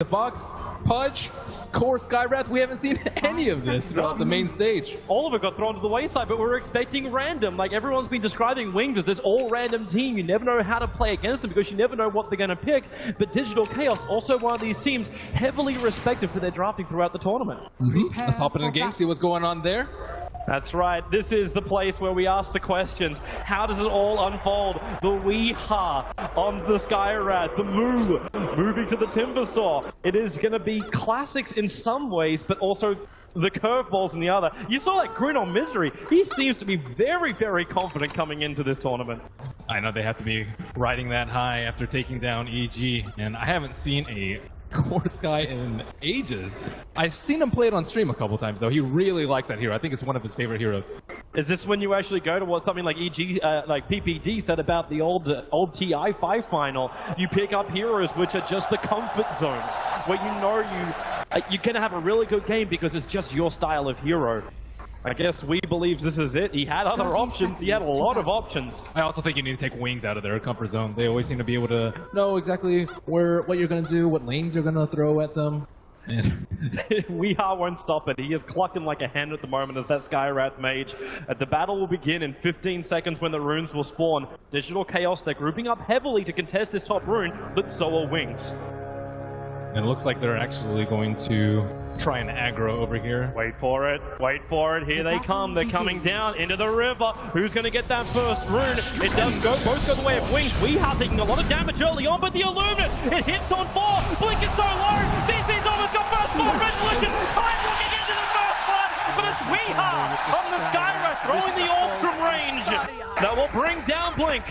The box, Pudge, Core, Skywrath, we haven't seen any of this throughout the main stage. All of it got thrown to the wayside, but we were expecting random. Like everyone's been describing Wings as this all-random team. You never know how to play against them because you never know what they're going to pick. But Digital Chaos, also one of these teams, heavily respected for their drafting throughout the tournament. Let's hop in the game, see what's going on there. That's right. This is the place where we ask the questions. How does it all unfold? The Weeha on the Skywrath, the Moo moving to the Timbersaw. It is going to be classics in some ways, but also the curveballs in the other. You saw that grin on Misery. He seems to be very, very confident coming into this tournament. I know they have to be riding that high after taking down EG, and I haven't seen a Core Sky in ages. I've seen him play it on stream a couple times though. He really likes that hero. I think it's one of his favorite heroes. Is this when you actually go to what something like EG, like PPD said about the old TI6 final? You pick up heroes which are just the comfort zones, where you know you're gonna have a really good game because it's just your style of hero. I guess we believes this is it. He had other options. He had a lot of options. I also think you need to take Wings out of their comfort zone. They always seem to be able to know exactly what you're going to do, what lanes you're going to throw at them. Weeha won't stop it. He is clucking like a hen at the moment as that Skywrath mage. The battle will begin in 15 seconds when the runes will spawn. Digital Chaos, they're grouping up heavily to contest this top rune, but so are Wings. And it looks like they're actually going to try and aggro over here. Wait for it. Wait for it. Here they come. They're coming down into the river. Who's going to get that first rune? It doesn't go. Both go the way of Wings. Weeha taking a lot of damage early on, but the Illuminate, it hits on 4. Blink is so low. DC's almost got first blood. Resolution. Time looking into the first blood, but it's Weeha on the Skywrath throwing the orb from range. That will bring down Blink.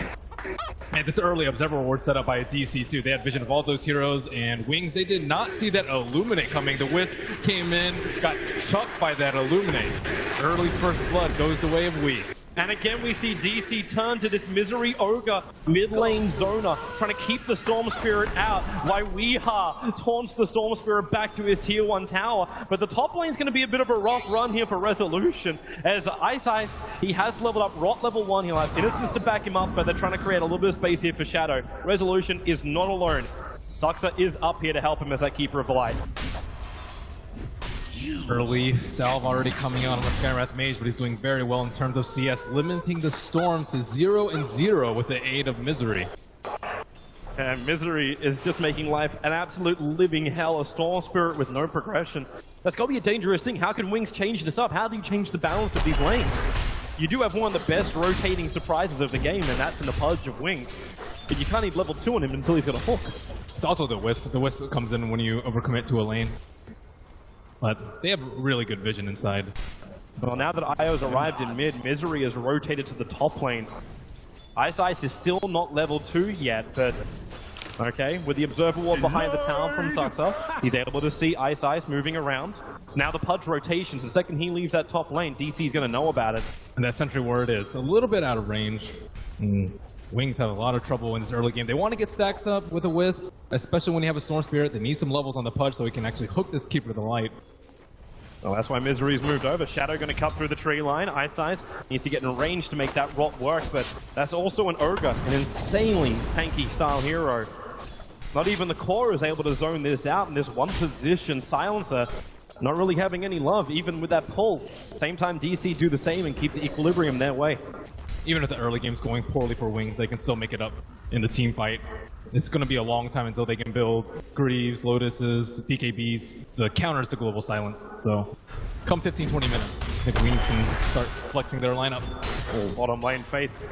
And this early Observer Ward set up by a DC too. They had vision of all those heroes, and Wings, they did not see that Illuminate coming. The Wisp came in, got chucked by that Illuminate. Early first blood goes the way of Wee. And again, we see DC turn to this Misery Ogre mid lane zoner, trying to keep the Storm Spirit out, while Weeha taunts the Storm Spirit back to his tier 1 tower. But the top lane's going to be a bit of a rough run here for Resolution, as Ice, he has leveled up Rot level 1, he'll have Innocence to back him up, but they're trying to create a little bit of space here for Shadow. Resolution is not alone. Zuxa is up here to help him as that Keeper of the Light. Early salve already coming out on the Skywrath Mage, but he's doing very well in terms of CS, limiting the Storm to 0-0 with the aid of Misery. And Misery is just making life an absolute living hell. A Storm Spirit with no progression. That's got to be a dangerous thing. How can Wings change this up? How do you change the balance of these lanes? You do have one of the best rotating surprises of the game, and that's in the Pudge of Wings. But you can't even level 2 on him until he's got a hook. It's also the Wisp. The Wisp comes in when you overcommit to a lane. But they have really good vision inside. Well, now that Io's arrived in mid, Misery has rotated to the top lane. Ice is still not level 2 yet, but okay, with the Observer Ward behind the tower from Zuxa, he's able to see Ice moving around. So now the Pudge rotations, the second he leaves that top lane, DC's going to know about it. And that Sentry Ward is a little bit out of range. Wings have a lot of trouble in this early game. They want to get stacks up with a Wisp, especially when you have a Storm Spirit. They need some levels on the Pudge so he can actually hook this Keeper of the Light. Well, that's why Misery's moved over. Shadow going to cut through the tree line. Ice needs to get in range to make that Rot work, but that's also an Ogre, an insanely tanky style hero. Not even the Core is able to zone this out in this one position. Silencer not really having any love, even with that pull. Same time, DC do the same and keep the equilibrium their way. Even if the early game's going poorly for Wings, they can still make it up in the team fight. It's going to be a long time until they can build Greaves, Lotuses, PKBs, the counters to Global Silence. So, come 15-20 minutes, I think Wings can start flexing their lineup. Oh, bottom lane Faith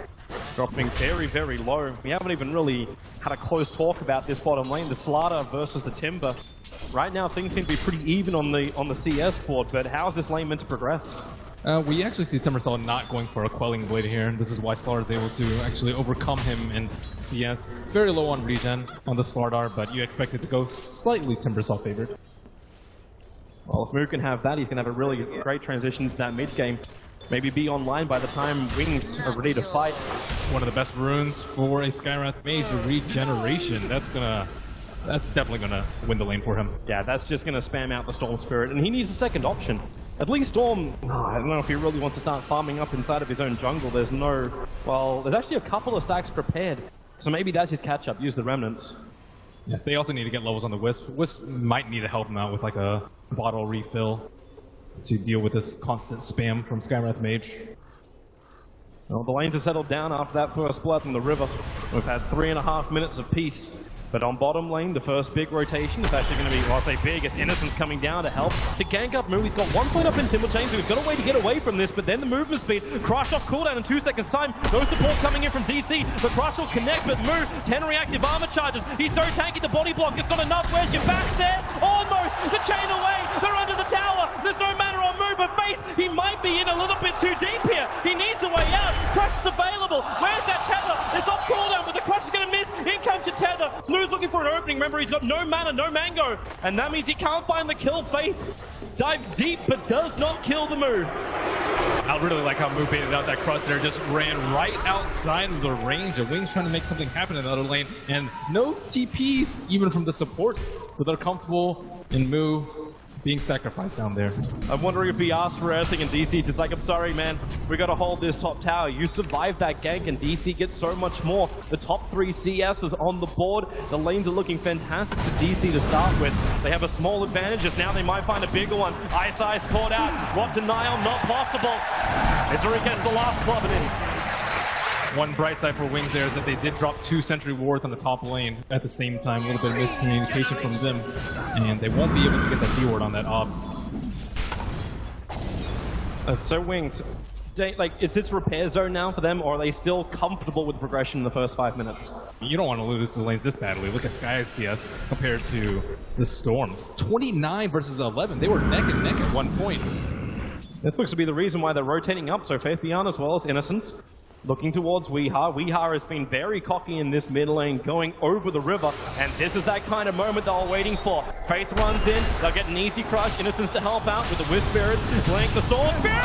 dropping very, very low. We haven't even really had a close talk about this bottom lane, the Slaughter versus the Timber. Right now, things seem to be pretty even on the CS board, but how is this lane meant to progress? We actually see Timbersaw not going for a Quelling Blade here. This is why Slardar is able to actually overcome him in CS. It's very low on regen on the Slardar, but you expect it to go slightly Timbersaw favored. Well, if Moo can have that, he's going to have a really great transition to that mid game. Maybe be online by the time Wings are ready to fight. One of the best runes for a Skywrath Mage, Regeneration. That's definitely gonna win the lane for him. Yeah, that's just gonna spam out the Storm Spirit, and he needs a second option. At least Storm, I don't know if he really wants to start farming up inside of his own jungle. There's actually a couple of stacks prepared. So maybe that's his catch-up, use the remnants. Yeah, they also need to get levels on the Wisp. Wisp might need to help them out with like a bottle refill to deal with this constant spam from Skywrath Mage. Well, the lanes have settled down after that first blood from the river. We've had 3.5 minutes of peace. But on bottom lane, the first big rotation is actually going to be, well, I'll say big, it's Innocence coming down to help. To gank up Moo, he's got 1 point up in Timberchain, so he's got a way to get away from this, but then the movement speed, Crush off cooldown in 2 seconds time. No support coming in from DC, but Crush will connect, but Moo, 10 reactive armor charges. He's so tanky, the body block, it's not enough. Where's your back there? Almost! The chain away! They're under the tower! There's no mana on Moo, but Faith, he might be in a little bit too deep here. He needs a way out. Crush is available. Where's that tether? It's off cooldown, but the Crush is going to miss. In comes your tether. Moo's looking for an opening. Remember, he's got no mana, no mango, and that means he can't find the kill. Faith dives deep, but does not kill the Moo. I really like how Moo baited out that Crush there, just ran right outside of the range. The Wings trying to make something happen in the other lane, and no TPs even from the supports, so they're comfortable in Moo being sacrificed down there. I'm wondering if he asked for anything, and DC's just like, I'm sorry, man. We got to hold this top tower. You survived that gank, and DC gets so much more. The top 3 CS is on the board. The lanes are looking fantastic for DC to start with. They have a small advantage, as now they might find a bigger one. Ice caught out. Rock denial, not possible. Misery gets the last club in. One bright side for Wings there is that they did drop 2 sentry wards on the top lane at the same time. A little bit of miscommunication from them, and they won't be able to get that D-ward on that Ops. So Wings, is this repair zone now for them, or are they still comfortable with progression in the first 5 minutes? You don't want to lose the lanes this badly. Look at Sky's CS compared to the Storms. 29 versus 11. They were neck and neck at 1 point. This looks to be the reason why they're rotating up. So Faith Beyond as well as Innocence. Looking towards Weeha. Weeha has been very cocky in this mid lane, going over the river, and this is that kind of moment they were waiting for. Faith runs in, they'll get an easy crush, Innocence to help out with the Wisp Spirits, blink the Storm Spirit!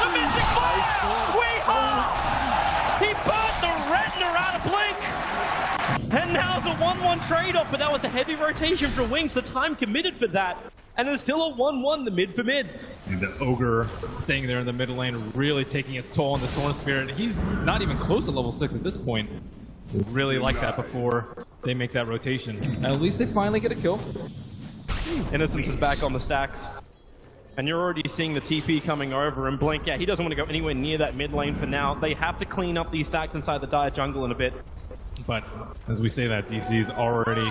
The Mystic Fire! Weeha! He burnt the Retina out of Blink! And now it's a 1-1 trade-off, but that was a heavy rotation for Wings, the time committed for that. And it's still a 1-1, the mid for mid. And the Ogre staying there in the mid lane, really taking its toll on the Storm Spirit. He's not even close to level 6 at this point. Really like that before they make that rotation. At least they finally get a kill. Innocence is back on the stacks. And you're already seeing the TP coming over, and Blink, yeah, he doesn't want to go anywhere near that mid lane for now. They have to clean up these stacks inside the Dire jungle in a bit. But as we say that, DC is already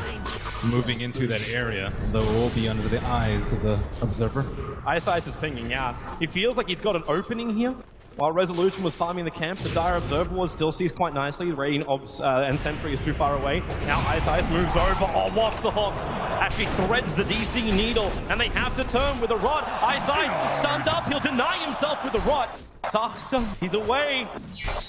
moving into that area, though it will be under the eyes of the Observer. Ice is pinging out. He feels like he's got an opening here. While Resolution was farming the camp, the Dire Observer was still sees quite nicely. Rain and Sentry is too far away. Now Ice moves over. Oh, what's the hook? Actually threads the DC needle, and they have to turn with a rod. Ice stunned up. He'll deny himself with a rod. He's away.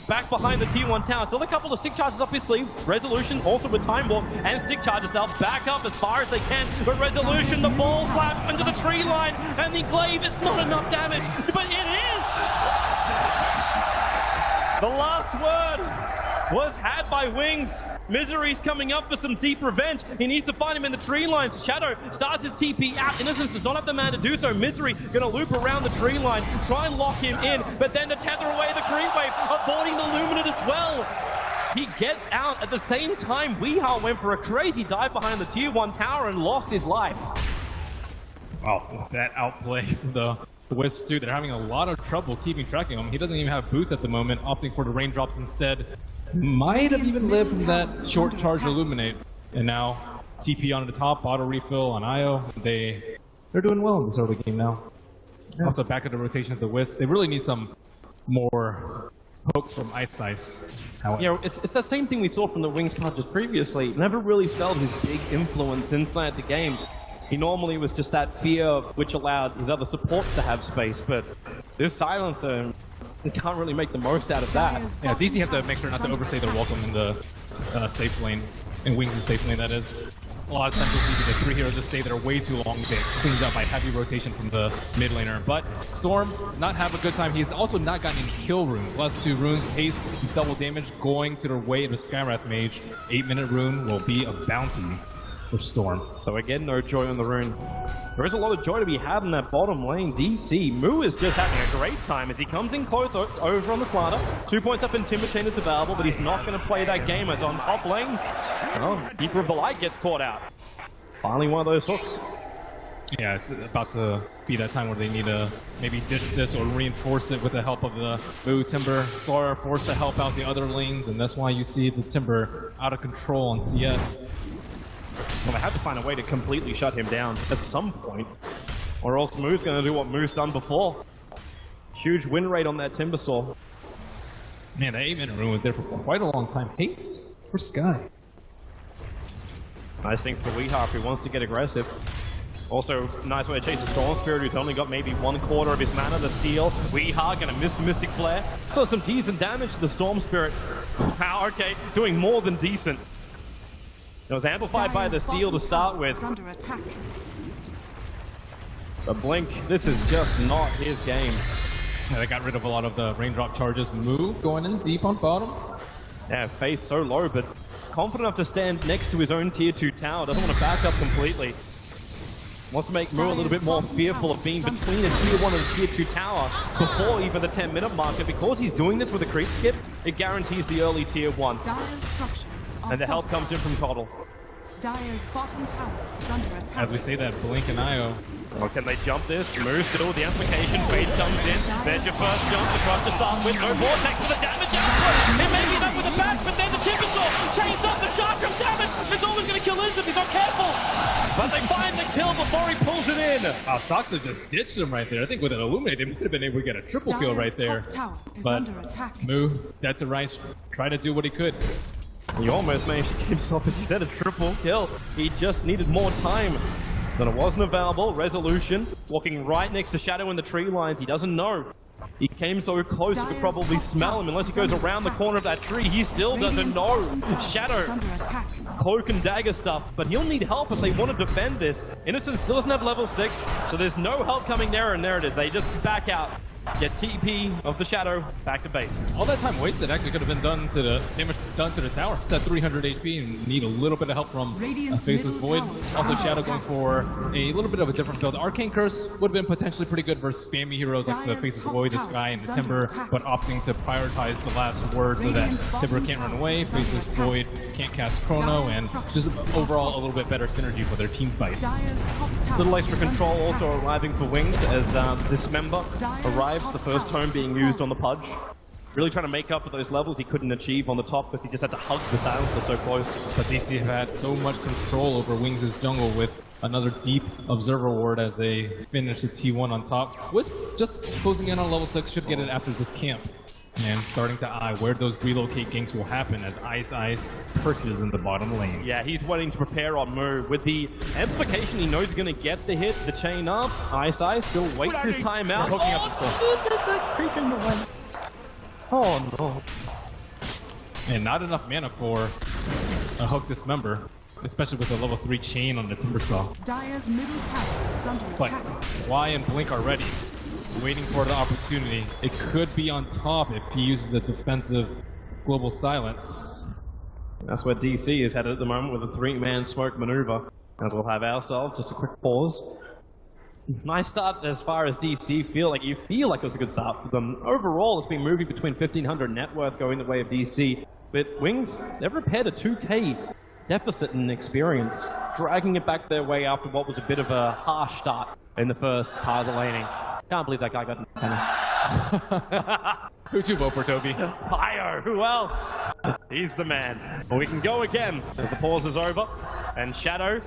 Back behind the T1 tower. Still a couple of stick charges up his sleeve. Resolution also with Time Warp and stick charges now. Back up as far as they can. But Resolution, the ball slap into the tree line, and the glaive is not enough damage. But it is! The last word was had by Wings. Misery's coming up for some deep revenge. He needs to find him in the tree lines. Shadow starts his TP out. Innocence does not have the man to do so. Misery gonna loop around the tree line, try and lock him in, but then to tether away the creep wave, avoiding the Luminate as well. He gets out at the same time. Weeha went for a crazy dive behind the tier 1 tower and lost his life. Wow, that outplay the Wisps too. They're having a lot of trouble keeping track of him. He doesn't even have boots at the moment, opting for the raindrops instead. Might have even lived from that short charge Illuminate. And now TP on the top, bottle refill on IO. They're doing well in this early game now. Yeah. Off the back of the rotation of the Wisp. They really need some more pokes from Ice. However, you know, it's that same thing we saw from the Wings card just previously. Never really felt his big influence inside the game. He normally was just that fear which allowed his other supports to have space, but this silencer, he can't really make the most out of that. Yeah, DC have to make sure not to overstay their welcome in the safe lane, in Wings' safe lane, that is. A lot of times you'll see the 3 heroes just stay there way too long, get cleaned up by heavy rotation from the mid laner. But Storm, not have a good time. He's also not gotten any kill runes. Last 2 runes, haste, double damage, going to their way to Skywrath Mage. 8-minute rune will be a bounty. for Storm. So again, no joy on the rune. There is a lot of joy to be had in that bottom lane. DC, Moo is just having a great time as he comes in close over on the slider. 2 points up in Timber Chain is available, but he's not going to play that game as on top lane. Oh, Keeper of the Light gets caught out. Finally one of those hooks. Yeah, it's about to be that time where they need to maybe ditch this or reinforce it with the help of the Moo. Timber are forced to help out the other lanes, and that's why you see the Timber out of control on CS. Well, they have to find a way to completely shut him down at some point, or else Moo's going to do what Moo's done before. Huge win rate on that Timbersaw. Man, that 8-minute rune was there for quite a long time. Haste for Sky. Nice thing for Weeha if he wants to get aggressive. Also, nice way to chase the Storm Spirit, who's only got maybe 1/4 of his mana to steal. Weeha gonna miss the Mystic Flare. So some decent damage to the Storm Spirit. Wow, okay, doing more than decent. It was amplified by the seal to start with. But Blink, this is just not his game. Yeah, they got rid of a lot of the raindrop charges. Moo going in deep on bottom. Yeah, Faith so low, but confident enough to stand next to his own tier 2 tower. Doesn't want to back up completely. Wants to make Moo a little bit more fearful of being between a tier 1 and a tier 2 tower before even the 10-minute marker. Because he's doing this with a creep skip, it guarantees the early tier 1. And the help comes in from Toddle. Dire's bottom tower is under attack. As we say that, Blink and IO. Well, can they jump this? Moo still with the amplification. Fade comes in. There's your first jump to try to start with. No vortex for the damage. It may be enough with the back, but then the Timbersaw chains up the Chakram damage. It's always going to kill Liz if he's not careful. But they find the kill before he pulls it in. Wow, Soxa just ditched him right there. I think with an Illuminate, they could have been able to get a triple kill right there. But Moo, that's a Rice, try to do what he could. He almost managed to get himself, as he said, a triple kill. He just needed more time. But it wasn't available. Resolution, walking right next to Shadow in the tree lines. He doesn't know. He came so close he could probably smell him. Unless he goes around the corner of that tree, he still doesn't know. Shadow, cloak and dagger stuff. But he'll need help if they want to defend this. Innocent still doesn't have level 6, so there's no help coming there, and there it is. They just back out. Get TP of the Shadow back to base. All that time wasted actually could have been done to the damage done to the tower. It's at 300 HP and need a little bit of help from Faceless Void. Also Shadow going for a little bit of a different build. Arcane Curse would have been potentially pretty good versus spammy heroes like the Faceless Void, the Sky, and the Timber, but opting to prioritize the last word so that Timber can't run away, Faceless Void can't cast Chrono, and just overall a little bit better synergy for their team fight. A little extra control also arriving for Wings as Dismember arrives. The first tome being used on the Pudge. Really trying to make up for those levels he couldn't achieve on the top because he just had to hug the Silencer so close. But DC have had so much control over Wings' jungle with another deep Observer Ward as they finish the T1 on top. Wisp just closing in on level 6, should get it after this camp. And starting to eye where those relocate ganks will happen as Ice perches in the bottom lane. Yeah, he's waiting to prepare on Moo. With the amplification, he knows he's going to get the hit, the chain up. Ice still waits his time out. Hooking up creeping the one. Oh no. And not enough mana for a Hook Dismember, especially with the level 3 chain on the Timbersaw. Dire's middle tower is under attack. Y and Blink are ready, waiting for the opportunity. It could be on top if he uses a defensive global silence. That's where DC is headed at the moment with a 3-man smoke maneuver. As we'll have ourselves just a quick pause. Nice start as far as DC feel like it was a good start for them. Overall, it's been moving between 1,500 net worth going the way of DC. But Wings, they've repaired a 2k deficit in experience, dragging it back their way after what was a bit of a harsh start in the first part of the laning. Can't believe that guy got Who'd you vote for, Toby? Fire! Who else? He's the man. But we can go again as the pause is over. And Shadow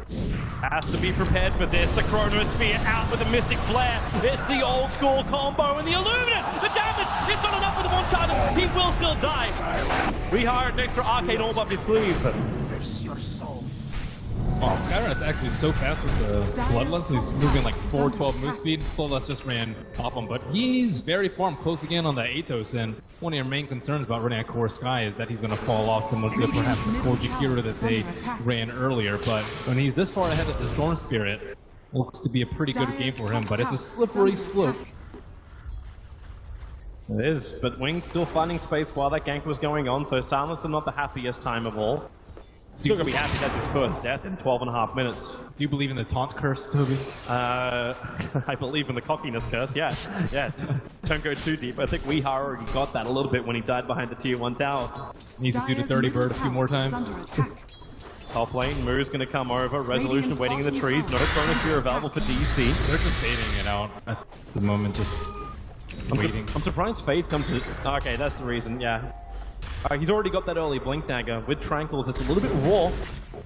has to be prepared for this. The Chronosphere out with the Mystic Flare. It's the old school combo and the Illuminate. The damage! It's not enough for the one-charger. He will still die. We hired an extra Arcane Orb up his sleeve. Oh, Skyride's actually so fast with the Bloodlust. He's moving like 412 move speed. Bloodlust just ran off him, but he's very farm close again on the Atos. And one of your main concerns about running a core Sky is that he's going to fall off similar to perhaps the core Jakira that they ran earlier. But when he's this far ahead of the Storm Spirit, looks to be a pretty good game for him, but it's a slippery slope. It is, but Wings still finding space while that gank was going on, so Silence is not the happiest time of all. Still gonna be happy that's his first death in 12.5 minutes. Do you believe in the taunt curse, Toby? I believe in the cockiness curse, yeah. Yeah, don't go too deep. I think Weeha already got that a little bit when he died behind the tier 1 tower. Needs to do the 30 bird a few more times. Top lane, Moo's gonna come over, Resolution waiting in the trees, no Chronosphere available for DC. They're just fading it out at the moment, just waiting. I'm surprised Fade comes to... Okay, that's the reason, yeah. He's already got that early Blink Dagger. With Tranquils, it's a little bit raw.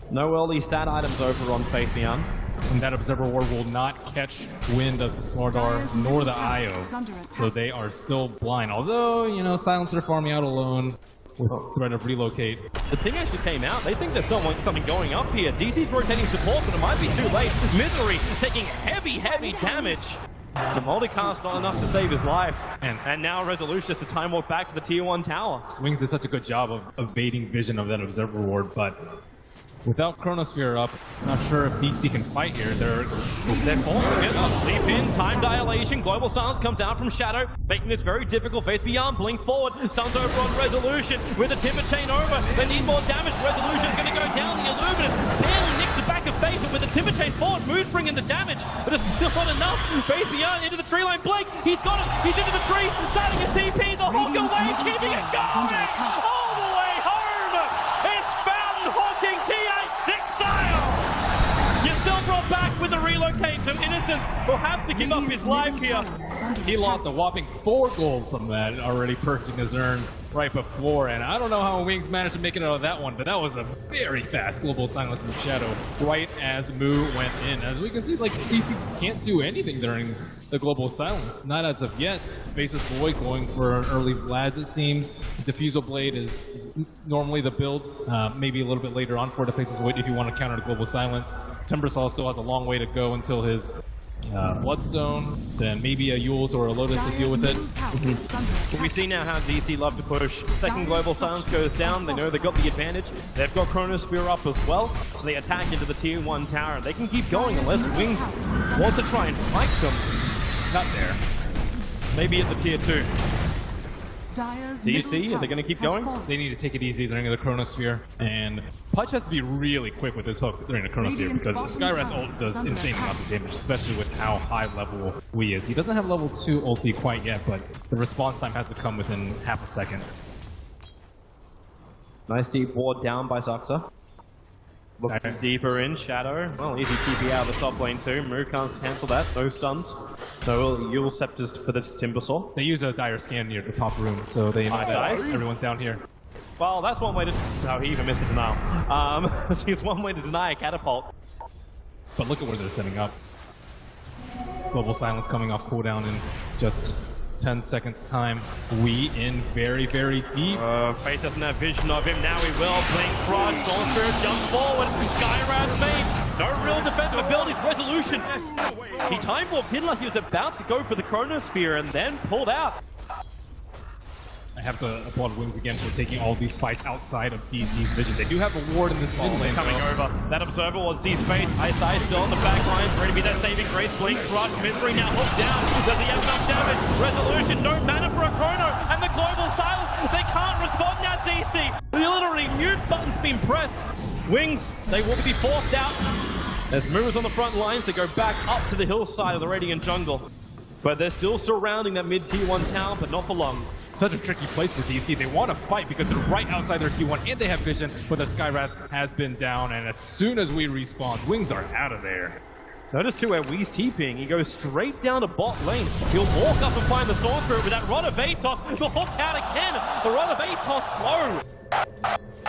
No early stat items over on Faithian. And that Observer Ward will not catch wind of the Slardar nor the IO. So they are still blind. Although, you know, Silencer farming out alone with threat of relocate. The thing actually came out. They think there's something going up here. DC's rotating support, but it might be too late. Misery taking heavy damage. The multicast not enough to save his life. And now Resolution has to time walk back to the tier 1 tower. Wings did such a good job of evading vision of that Observer Ward, but without Chronosphere up, not sure if DC can fight here. They're forcing it. Leap in, time dilation. Global Silence comes down from Shadow, making this very difficult. Faith Beyond, blink forward. Stuns over on Resolution with the Timber Chain over. They need more damage. Resolution's going to go down. The Illuminate barely nicks the back of Faith, but with the Timber Chain forward, Mood bringing the damage, but it's still not enough. Faith Beyond into the tree line. Blink, he's got it. He's into the tree, starting a TP. The Hawk away, keeping it going all the way home. It's Fountain Hawking TI6 style. You're still brought back with a relocate. So Innocence will have to give up his life here. He lost a whopping 4 gold from that, already purchasing his earn right before, and I don't know how Wings managed to make it out of that one, but that was a very fast global silence from Shadow right as Moo went in. As we can see, like, DC can't do anything during the global silence, not as of yet. Faces Void going for an early Vlads, it seems. Diffusal Blade is normally the build, maybe a little bit later on for the Faces Void if you want to counter the global silence. Timbersaw still has a long way to go until his Bloodstone, then maybe a Yules or a Lotus to deal with it. We see now how DC love to push. Second global silence goes down. They know they've got the advantage. They've got Chronosphere up as well, so they attack into the tier 1 tower. They can keep going unless Wings want to try and fight them. Not there. Maybe at the tier 2. DC, are they going to keep going? They need to take it easy during the Chronosphere, and Pudge has to be really quick with his hook during the Chronosphere because the Skywrath ult does insane amounts of damage, especially with how high level Wii is. He doesn't have level 2 ulti quite yet, but the response time has to come within half a second. Nice deep ward down by Zuxa. Looking deeper in, Shadow. Well, easy TP out of the top lane too. Moo can't cancel that, no stuns. So Yule Scepters for this Timbersaw. They use a dire scan near the top room, so they know that everyone's down here. Well, that's one way to... Oh, he even missed a denial. It's one way to deny a catapult. But look at where they're setting up. Global silence coming off cooldown in just 10 seconds time. We in very deep. Faith doesn't have vision of him. Now he will. Blink Frost. Storm Spirit jumps forward. Skywrath main. No real defensive abilities. Resolution. He time warped in like he was about to go for the Chronosphere and then pulled out. I have to applaud Wings again for taking all these fights outside of DC's vision. They do have a ward in this mid lane. Coming over. That Observer was Z's face. Ice still on the back line. Ready to be that saving grace. Blink, Rush, Misery now hooked down. Does he have enough damage? Resolution, no mana for a Chrono. And the global silence. They can't respond now, DC. The literally mute button's been pressed. Wings, they will be forced out. There's moves on the front lines to go back up to the hillside of the Radiant jungle. But they're still surrounding that mid tier 1 town, but not for long. Such a tricky place for DC. They want to fight because they're right outside their T1 and they have vision, but the Skywrath has been down, and as soon as we respawn, Wings are out of there. Notice too where Wee's TPing. He goes straight down to bot lane. He'll walk up and find the Storm Spirit with that Rod of Atos. The hook out again. The Rod of Atos slow.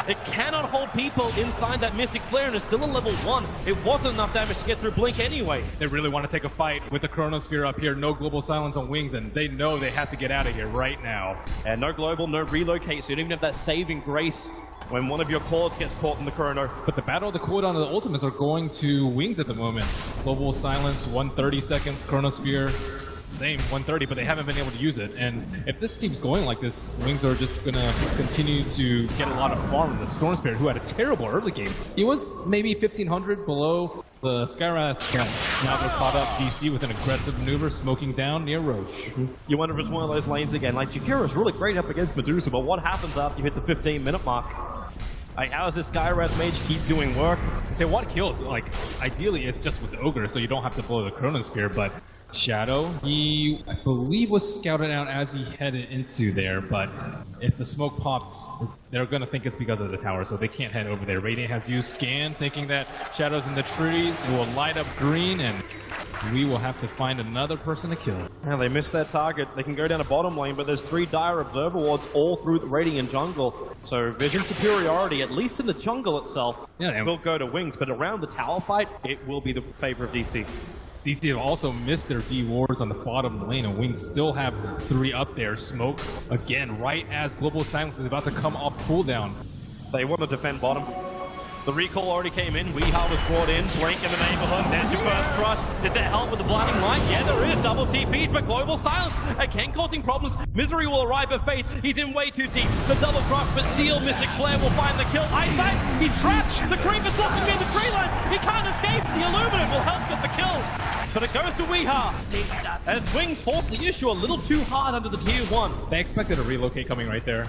It cannot hold people inside that Mystic Flare, and it's still a level 1. It wasn't enough damage to get through Blink anyway. They really want to take a fight with the Chronosphere up here. No global silence on Wings, and they know they have to get out of here right now. And no global, no relocate, so you don't even have that saving grace when one of your cords gets caught in the Chrono. But the battle of the cooldown and the ultimates are going to Wings at the moment. Global silence, 130 seconds. Chronosphere, same, 130, but they haven't been able to use it. And if this keeps going like this, Wings are just going to continue to get a lot of farm. The Storm Spirit, who had a terrible early game. He was maybe 1,500 below the Skywrath count. Now they're caught up DC with an aggressive maneuver, smoking down near Roche. You wonder if it's one of those lanes again. Like, Jakira's really great up against Medusa, but what happens after you hit the 15-minute mark? Like, how does this Skywrath Mage keep doing work? Okay, what kills? Like, ideally it's just with the Ogre, so you don't have to blow the Chronosphere, but Shadow, he, I believe, was scouted out as he headed into there, but if the smoke pops, they're gonna think it's because of the tower, so they can't head over there. Radiant has used Scan, thinking that Shadow's in the trees, it will light up green, and we will have to find another person to kill. Now they missed their target. They can go down a bottom lane, but there's 3 Dire Observer wards all through the Radiant jungle. So vision superiority, at least in the jungle itself, will go to Wings, but around the tower fight, it will be the favor of DC. DC have also missed their D wards on the bottom lane, and Wings still have 3 up there. Smoke, again, right as Global Silence is about to come off cooldown. They want to defend bottom. The recall already came in. Weehaw was brought in. Blink in the neighborhood. There's your first crush. Is there help with the blinding light? Yeah, there is. Double TPs, but Global Silence again causing problems. Misery will arrive at Faith. He's in way too deep. The double crush, but Seal, Mystic Flare will find the kill. Eyesight, he's trapped. The Creeper's locking in the tree line. He can't escape. The Illuminate will help get the kill. But it goes to Weehaw. As Wings force the issue a little too hard under the tier 1. They expected a relocate coming right there.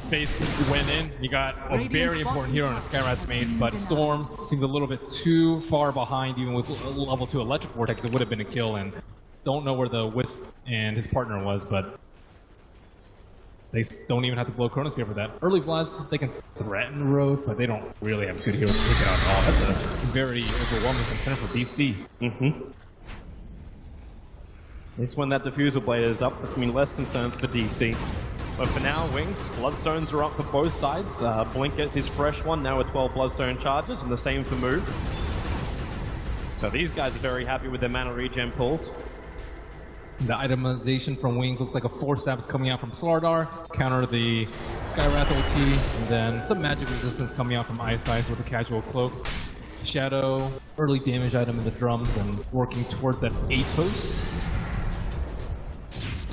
Faith went in. You got a very important hero in a Skywrath Mage, but Storm seems a little bit too far behind, even with level 2 Electric Vortex. It would have been a kill, and don't know where the Wisp and his partner was, but they don't even have to blow Chronosphere for that. Early Bloods, they can threaten Road, but they don't really have good heroes to take it out at all. That's a very overwhelming concern for DC. At least when that Diffusal Blade is up, that's going to be less concerns for DC. But for now, Wings, Bloodstones are up for both sides. Blink gets his fresh one, now with 12 Bloodstone charges, and the same for Move. So these guys are very happy with their mana regen pulls. The itemization from Wings looks like a 4-stab is coming out from Slardar, counter the Skywrath ulti, and then some magic resistance coming out from Eyesight with a casual cloak. Shadow, early damage item in the drums, and working towards that Atos.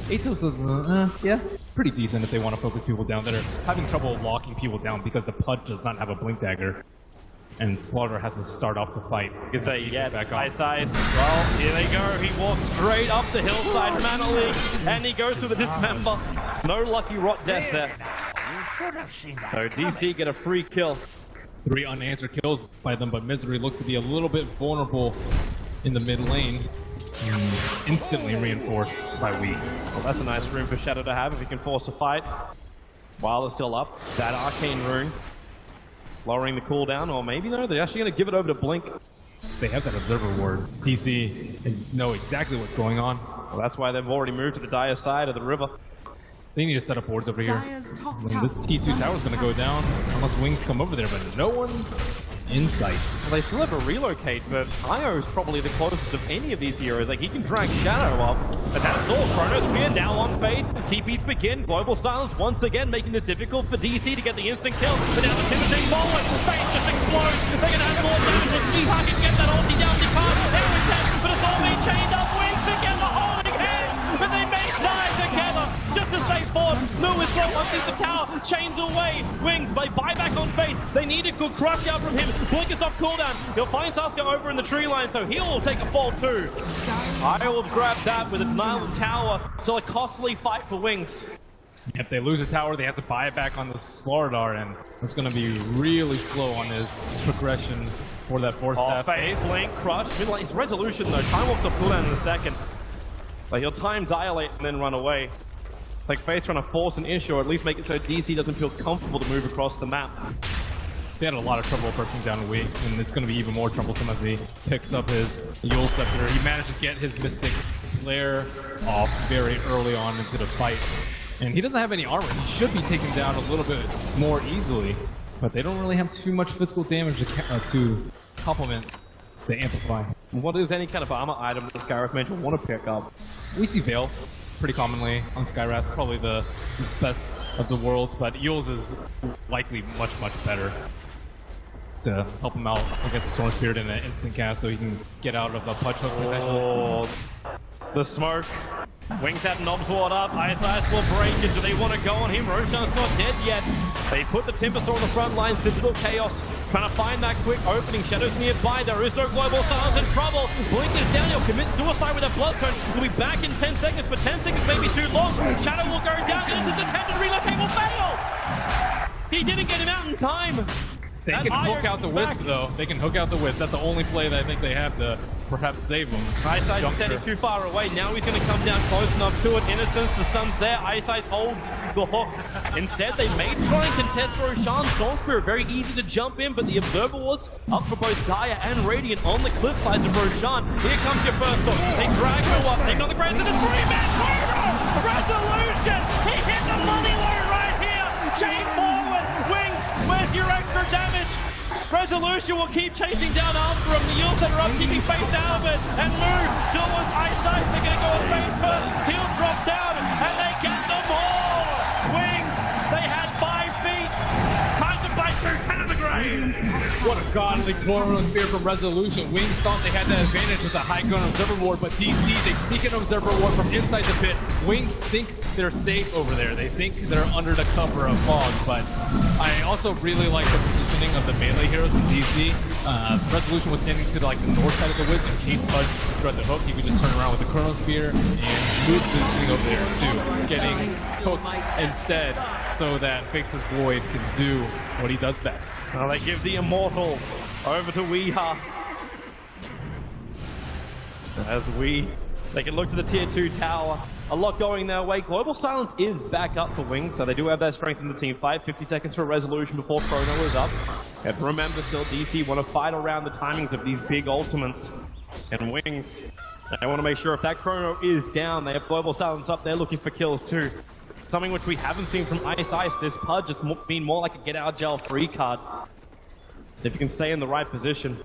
Atos is, yeah, pretty decent if they want to focus people down that are having trouble locking people down because the Pudge does not have a Blink Dagger. And Slaughter has to start off the fight. You can say, yeah, back Eyesight. Well, here they go. He walks straight up the hillside, Mana League, and he goes to the Dismember. No lucky rot death there. So DC get a free kill. 3 unanswered kills by them, but Misery looks to be a little bit vulnerable in the mid lane. Instantly reinforced by Wee. Well, that's a nice rune for Shadow to have if he can force a fight. While it's still up, that Arcane rune. Lowering the cooldown, or maybe no, they're actually going to give it over to Blink. They have that Observer ward. DC know exactly what's going on. Well, that's why they've already moved to the Dire side of the river. They need to set up wards over here. This T2 tower is going to go down unless Wings come over there, but no one's in sight. Well, they still have a relocate, but Io is probably the closest of any of these heroes. Like, he can drag Shadow up. But that's all. Chronosphere now on Faith. TPs begin. Global Silence once again making it difficult for DC to get the instant kill. But now the Timothy forward. Faith just explodes. They're going to have more damage. If Weehaw can get that ulti down, he can't. There we go. But it's all being chained up. Wings together holding hands. But they make time together. Just as they fought. Lewis got one the tower. Chains away. Wings, they buy back on Faith. They need a good crush out from him. Blink is off cooldown. He'll find Sasuke over in the tree line, so he'll take a fall too. I will grab that with a denial of tower. So a costly fight for Wings. If they lose a tower, they have to buy it back on the Slardar, and it's going to be really slow on his progression for that 4-stab. Faith, Blink, crush. His resolution though, time off the cooldown in a second. So he'll time dilate and then run away. It's like Faith trying to force an issue, or at least make it so DC doesn't feel comfortable to move across the map. They had a lot of trouble approaching down Wee, and it's going to be even more troublesome as he picks up his Yule Scepter. He managed to get his Mystic Flare off very early on into the fight. And he doesn't have any armor. He should be taken down a little bit more easily, but they don't really have too much physical damage to complement the Amplify. What is any kind of armor item that the Skywrath Mage will want to pick up? We see Veil pretty commonly on Skywrath, probably the best of the worlds, but Yule's is likely much, much better to help him out against the Storm Spirit in an instant cast so he can get out of the Pudge Hook. Oh, the smoke. Wings had Knobs ward up. Eyesight will break it. Do they want to go on him? Roshan's not dead yet. They put the Timbersaw on the front lines. Digital Chaos trying to find that quick opening. Shadows nearby. There is no Global Silence in trouble. Blink is down. He'll commit suicide with a Bloodstone. He'll be back in 10 seconds, but 10 seconds may be too long. Shadow will go down. And it's a intended relocate will fail. He didn't get him out in time. They can hook out the Wisp, though. They can hook out the Wisp. That's the only play that I think they have to perhaps save him. Eyesight standing too far away. Now he's going to come down close enough to it. Innocence, the stun's there. Eyesight holds the hook. Instead, they may try and contest Roshan. Storm Spirit, very easy to jump in, but the Observer Wards up for both Gaia and Radiant on the cliff sides of Roshan. Here comes your first hook. They drag her up. They got the Grand Center. 3-man resolution. He hit the money low right here. Chain forward. Wings, where's your extra damage? Resolution will keep chasing down after him. The Yules that are up, keeping face out of it. And move. Still with eyesight. They're going to go on face first. He'll drop down. And they get the ball. Wings. They had 5 feet. Time to bite through 10 of the grave. What a godly Chrono Spear from Resolution. Wings thought they had that advantage with the high gun Observer Ward, but DC, they sneak an Observer Ward from inside the pit. Wings think they're safe over there. They think they're under the cover of fog, but I also really like the positioning of the melee heroes in DC. Resolution was standing to like the north side of the Wisp. In case Pudge threw at the hook, he could just turn around with the Chrono Spear and move positioning over there too, getting hooked instead so that Faceless Void can do what he does best. Well, they give the Immortal over to Weeha. As they can look to the tier 2 tower. A lot going their way. Global Silence is back up for Wings, so they do have that strength in the team fight. 50 seconds for Resolution before Chrono is up. And remember, still DC want to fight around the timings of these big ultimates. And Wings, they want to make sure if that Chrono is down, they have Global Silence up. They're looking for kills too. Something which we haven't seen from Ice. This Pudge has been more like a get out jail free card. If you can stay in the right position.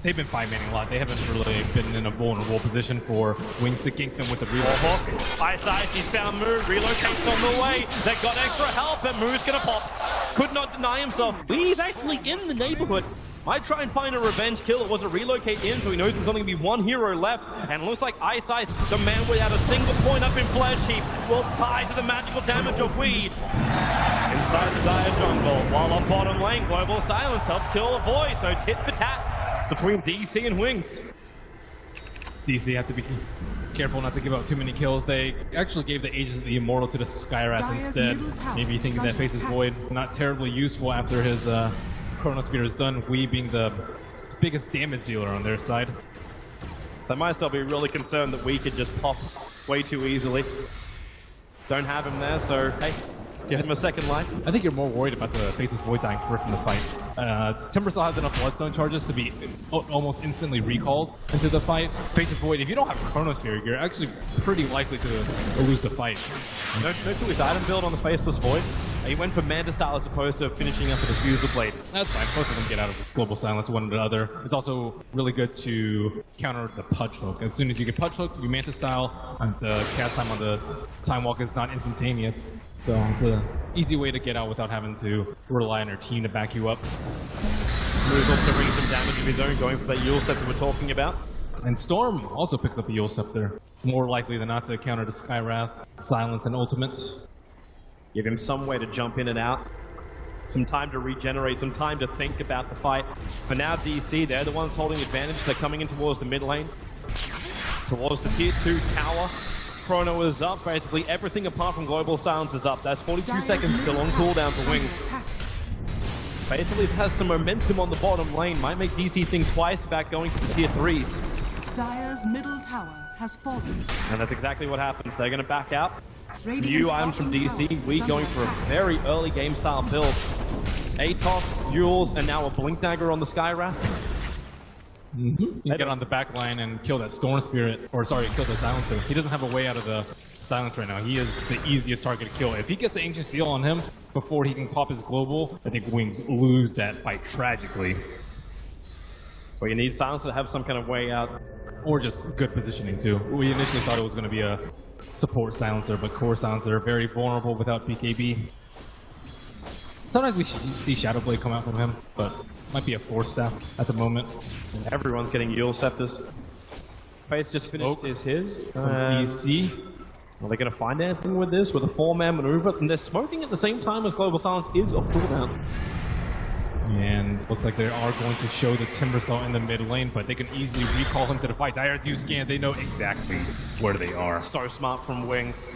They've been 5-manning a lot. They haven't really been in a vulnerable position for Wings to gank them with the reload. Ice, he's found Moo. Relocates on the way. They got extra help, and Moo's gonna pop. Could not deny himself. He's actually in the neighborhood. Might try and find a revenge kill. It was a relocate in, so he knows there's only going to be one hero left. And it looks like Ice, the man without a single point up in Flash Heap, will tie to the magical damage of Weed. Inside the Dire jungle, while on bottom lane, Global Silence helps kill a Void. So tit for tat between DC and Wings. DC have to be careful not to give out too many kills. They actually gave the Aegis of the Immortal to the Skywrath instead. Maybe thinking that Faceless Void not terribly useful after his Chrono Spear is done, we being the biggest damage dealer on their side. They might still be really concerned that we could just pop way too easily. Don't have him there, so hey, give him a second life. I think you're more worried about the Faceless Void dying first in the fight. Timbersaw has enough Bloodstone charges to be almost instantly recalled into the fight. Faceless Void, if you don't have Chrono Spear, you're actually pretty likely to lose the fight. No to his item build on the Faceless Void. He went for Manta style as opposed to finishing up with a Fusel Blade. That's fine. Both of them get out of Global Silence one or the other. It's also really good to counter the Pudge Hook. As soon as you get Pudge Hook, you Manta style, the cast time on the Time Walk is not instantaneous. So it's an easy way to get out without having to rely on your team to back you up. Moves also bringing some damage of his own, going for that Yule Scepter we're talking about. And Storm also picks up the Yule Scepter. More likely than not to counter the Skywrath, Silence, and Ultimate. Give him some way to jump in and out. Some time to regenerate, some time to think about the fight. For now, DC, they're the ones holding advantage. They're coming in towards the mid lane. Towards the tier 2 tower. Chrono is up. Basically, everything apart from Global Silence is up. That's 42 seconds still on cooldown for Wings. Basically, it has some momentum on the bottom lane. Might make DC think twice about going to the tier 3s. Dire's middle tower has fallen. And that's exactly what happens. They're going to back out. New items from DC. We going for a very early game style build. Atos, Yules, and now a Blink Dagger on the Skywrath. You get on the back line and kill that Storm Spirit, or sorry, kill the Silencer. He doesn't have a way out of the Silence right now. He is the easiest target to kill. If he gets the Ancient Seal on him before he can pop his Global, I think Wings lose that fight tragically. So you need Silencer to have some kind of way out. Or just good positioning too. We initially thought it was going to be a support Silencer, but core Silencer very vulnerable without PKB. Sometimes we see Shadowblade come out from him, but might be a Force Staff at the moment. And everyone's getting Yule Scepters. Face just finished is his. DC. Are they going to find anything with this, with a 4-man maneuver? And they're smoking at the same time as Global Silence is off cooldown. And looks like they are going to show the Timbersaw in the mid lane, but they can easily recall him to the fight. Dire's use scan, they know exactly where they are. So smart from Wings.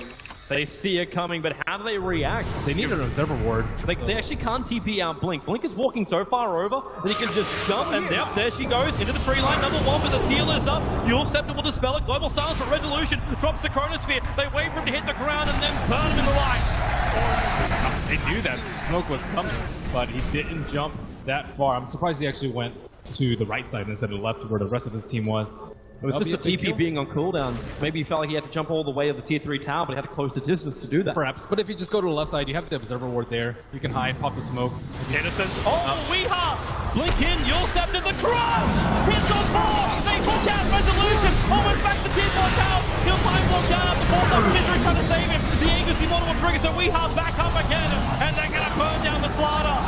They see it coming, but how do they react? They need an observer ward. They actually can't TP out Blink. Blink is walking so far over that he can just jump, and yep, there she goes into the tree line. Number one, but the steal is up. Yule Scepter will dispel it. Global Silence for Resolution. Drops the Chronosphere. They wait for him to hit the ground and then burn him in the light. They knew that smoke was coming, but he didn't jump that far. I'm surprised he actually went to the right side instead of left where the rest of his team was. It was just the TP being on cooldown. Maybe he felt like he had to jump all the way to the tier 3 tower, but he had to close the distance to do that. Perhaps, but if you just go to the left side, you have the observer ward there. You can hide, pop the smoke. Innocent. Oh, Weeha! Blink in, Yule Scepter, the crush! Hits on 4! They hook out Resolution! Almost back to tier 4 tower! He'll time block down, the ball up, Misery trying to save him! The Agency model will trigger, so Weeha's back up again! And they're gonna burn down the Slaughter!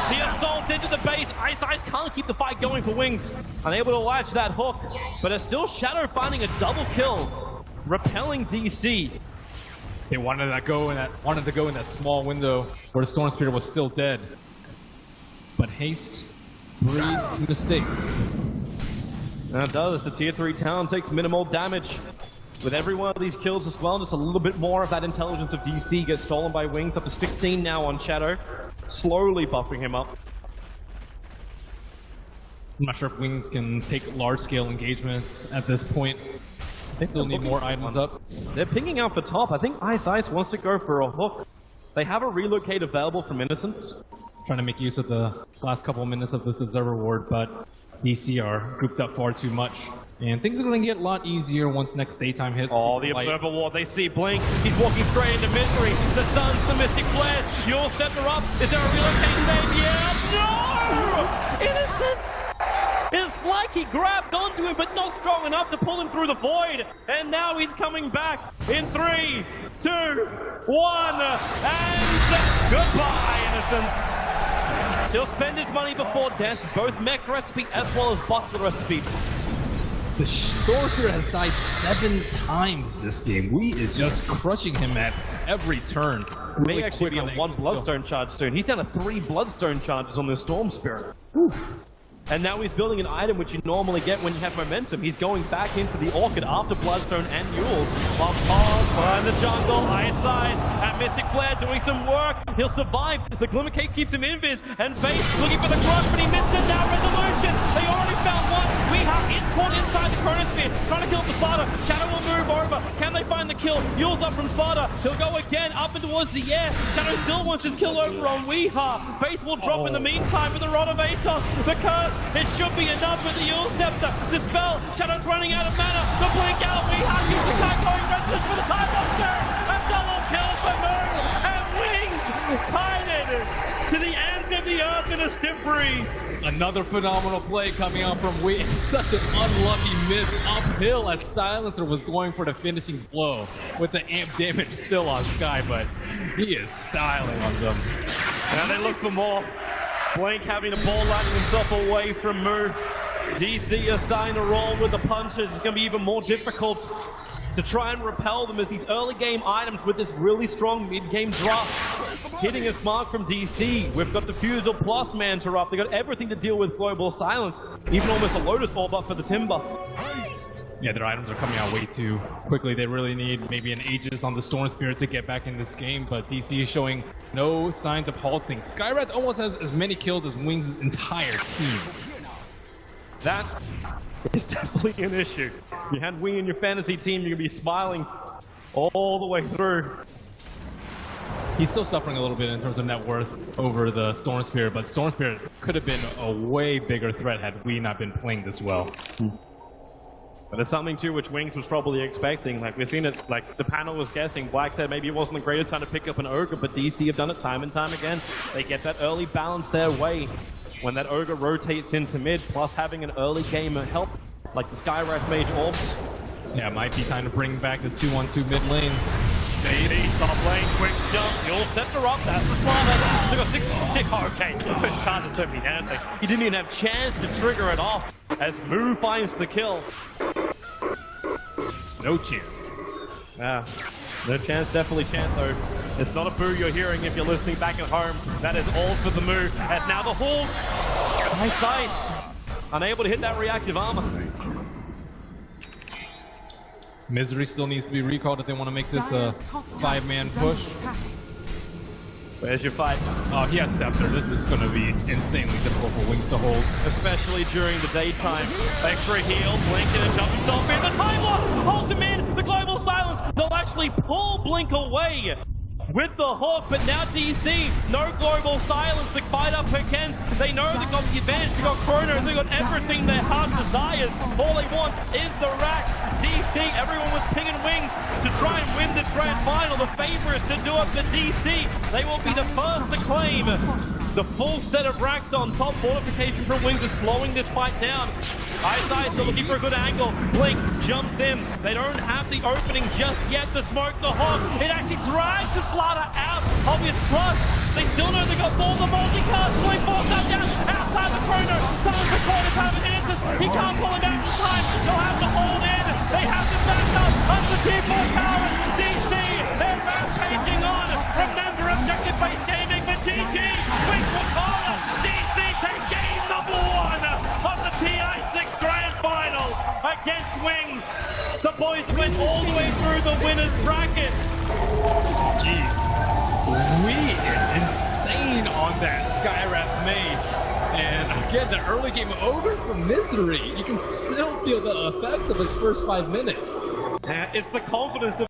The assault into the base. Ice can't keep the fight going for Wings. Unable to latch that hook, but it's still Shadow finding a double kill, repelling DC. They wanted to go in that small window where the Storm Spirit was still dead. But haste breeds mistakes. And it does. The tier 3 town takes minimal damage. With every one of these kills as well, just a little bit more of that intelligence of DC gets stolen by Wings. Up to 16 now on Shadow. Slowly buffing him up. I'm not sure if Wings can take large-scale engagements at this point. They still need more items up. They're pinging out for top. I think Ice wants to go for a hook. They have a relocate available from Innocence. Trying to make use of the last couple of minutes of this observer ward, but DC are grouped up far too much. And things are going to get a lot easier once next daytime hits. Oh, the observer ward. They see Blink. He's walking straight into Misery. The Sun's the Mystic Flare. Yule Scepter up. Is there a relocation save? Yeah. No! Innocence! It's like he grabbed onto him, but not strong enough to pull him through the void. And now he's coming back in 3, 2, 1. And goodbye, Innocence. He'll spend his money before death, both mech recipe as well as buster recipe. The Sorcerer has died 7 times this game. Wee is just crushing him at every turn. May actually be on 1 Bloodstone charge soon. He's down to 3 Bloodstone charges on this Storm Spirit. Oof. And now he's building an item which you normally get when you have momentum. He's going back into the Orchid after Bloodstone and Yules. While Pog in the jungle, Ice at Mystic Flare doing some work. He'll survive. The Glimmer Cape keeps him invis. And Face looking for the crush, but he missed it. Now Resolution. They already found one. We have caught inside the Chronosphere. Trying to kill the Slaughter. Shadow will move over. Can they find the kill? Yules up from Slaughter. He'll go again up and towards the air. Shadow still wants his kill over on Weeha. Faith will drop in the meantime with the Rod of Aether. The curse. It should be enough with the Yule Scepter. The spell. Shadow's running out of mana. The blink out. Weeha keeps the cat going. Restless for the time monster. A double kill for Moon. And Wings tied it to the end of the earth in a stiff breeze. Another phenomenal play coming out from Wee. Such an unlucky miss uphill as Silencer was going for the finishing blow with the amp damage still on Sky, but he is styling on them. And they look for more. Blink having the ball lighting himself away from Moo. DC is starting to roll with the punches. It's going to be even more difficult to try and repel them as these early game items with this really strong mid-game drop. Hitting a mark from DC. We've got Diffusal plus Manta up. They've got everything to deal with Global Silence. Even almost a Lotus Orb up for the Timber. Yeah, their items are coming out way too quickly. They really need maybe an Aegis on the Storm Spirit to get back in this game, but DC is showing no signs of halting. Skywrath almost has as many kills as Wings' entire team. That is definitely an issue. If you had Wing in your fantasy team, you're going to be smiling all the way through. He's still suffering a little bit in terms of net worth over the Storm Spirit, but Storm Spirit could have been a way bigger threat had we not been playing this well. But it's something too which Wings was probably expecting. Like we've seen it, like the panel was guessing. Black said maybe it wasn't the greatest time to pick up an Ogre, but DC have done it time and time again. They get that early balance their way when that Ogre rotates into mid, plus having an early game help, like the Skywrath Mage Orbs. Yeah, might be time to bring back the 2-1-2 mid lanes. Baby, stop playing, quick jump, Yule Scepter up, that's the Slaughter. They got 6, okay, push card is certainly anything. He didn't even have a chance to trigger it off as Moo finds the kill. No chance. Yeah, no chance, definitely chance though. It's not a boo you're hearing if you're listening back at home. That is all for the Moo. As now the Hawk, nice, unable to hit that reactive armor. Misery still needs to be recalled if they want to make this a Dire's top tower five-man is under push. attack. Where's your fight? Oh, he has Scepter. This is going to be insanely difficult for Wings to hold. Especially during the daytime. Extra heal, Blink and jump himself in. The time lock holds him in. The global silence. They'll actually pull Blink away with the hook, but now DC, no global silence to fight up her Kens. They know they got the advantage. They got Chrono, they got everything their heart desires. All they want is the racks. DC, everyone was pinging Wings to try and win this grand final. The favorites to do it for DC. They will be the first to claim the full set of racks on top. Fortification from Wings is slowing this fight down. TI6 still looking for a good angle. Blink jumps in. They don't have the opening just yet to smoke the hog. It actually drives the Slaughter out of his clutch. They still know they got all the multicast. Blink falls that down outside the Chrono. Someone's recorded out of Natus. He can't pull it out in time. They'll have to hold in. They have to back up under the tier 4 tower. DC, they're rampaging on. Remember, objective-based gaming for GG. Wings will call it. DC take game number 1 of the TI6 Grand Final against Wings. The boys went all the way through the winner's bracket. Jeez. Insane on that Skywrath Mage. And again, the early game over for Misery. You can still feel the effects of his first 5 minutes. It's the confidence of